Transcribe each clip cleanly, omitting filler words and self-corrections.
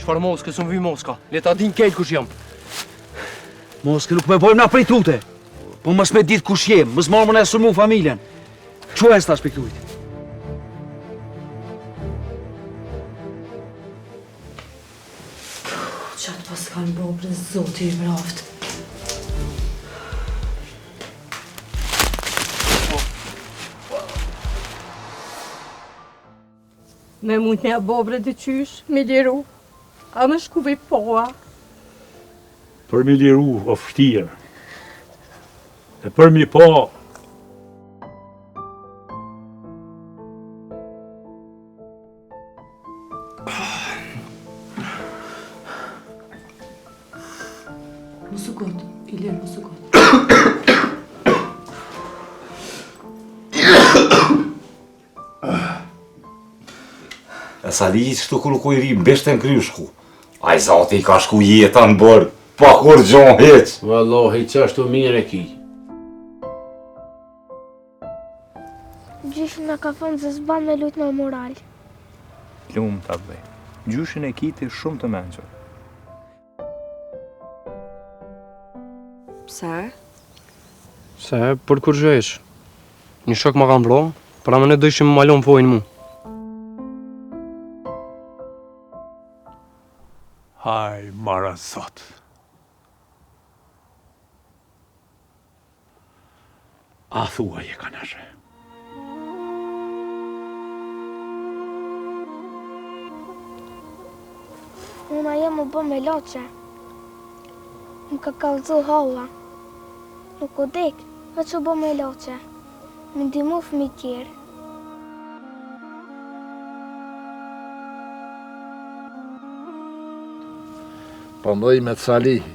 Çfarë moskë, s'm vi moska. Le ta din kejt kush jam. Moskë nuk me bojmë na prej tute. Po mos me ditë kush jem, mos marrë më sulmu familjen. Çu është tash piktuit? Qatë pas kanë bobrën, zoti i mraft. Me mund me a bobre të qysh, me liru. A më shkuve poa. Për mi liru, o fështirë. E për mi po... Mosu gotë, Ilir, mosu gotë. E Sali qëtu kërë ku i ri mbeshte në kryshku. A i zati i ka shku jeta në bërë, pa kur gjon heq. Wallahi, qashtu mirë e ki. Gjyshin na ka thënë se s'ban me lujt me moral. Lumë ta bëj. Gjyshin e kiti shumë të menqër. Pse? Se, për kur zhesh. Një shok ma kanë vro, pra më ne dëshim më malon vojnë mu. Haj, mara zot. A thua je kanashe. Una jem më bë me loqe. Më ka kallëzu halla. Nuk o dek, veç u bë me loqe. Më ndimu fëmi tjerë. Pandoj me Salihi,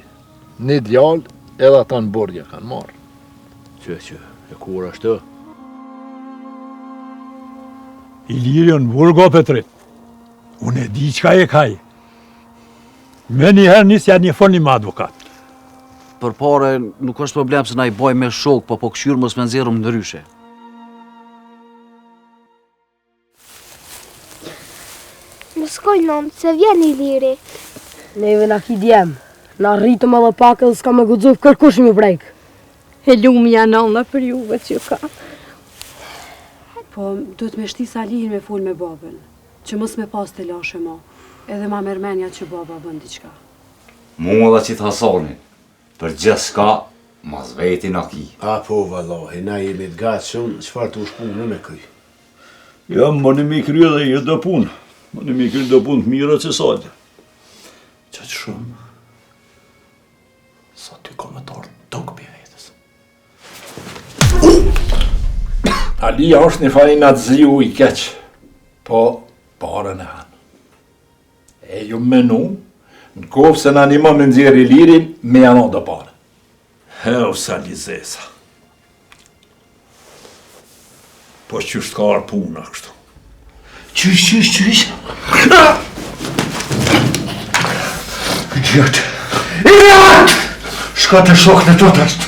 një djallë edhe ata në borgje kanë marrë. Që, e kur ashtë? Ilirion burgo Petrit. Unë e di qka e kaj. Me njëherë nisja një foni me advokat. Për pare nuk është problem se na i boj me shok, po këshyrë mos me nxjerrëm ndryshe. Më skoj nëmë, se vjen Iliri. Neve na ki djem, na rritëm edhe pak edhe s'ka me guxuf kërkush mi brejk. E lumë janë në për juve që ka. Po, duhet me shti Salihin me full me babën, që mos me pas të lashe ma, edhe ma mërmenja që baba bën diqka. Mu dhe që të Hasani, për gjithë shka, mas veti na ki. A po, vallahi, na jemi të gatë shumë, qëfar të ushpunë me këj? Jo, më në mi kryo dhe jo do punë. Më në mi kryo do punë të mira që sajtë. Qaqë shumë. Sa ty komentar tok për vetës. Alia është një farina të ziu i keq, po parën e hanë. E ju menu, në kofë se në animon me nëzirë i lirin, me janë do parë. Heu sa lizesa. Po qështë ka arë puna kështu. Qysh. Idiot! Shka të shok në të tështë.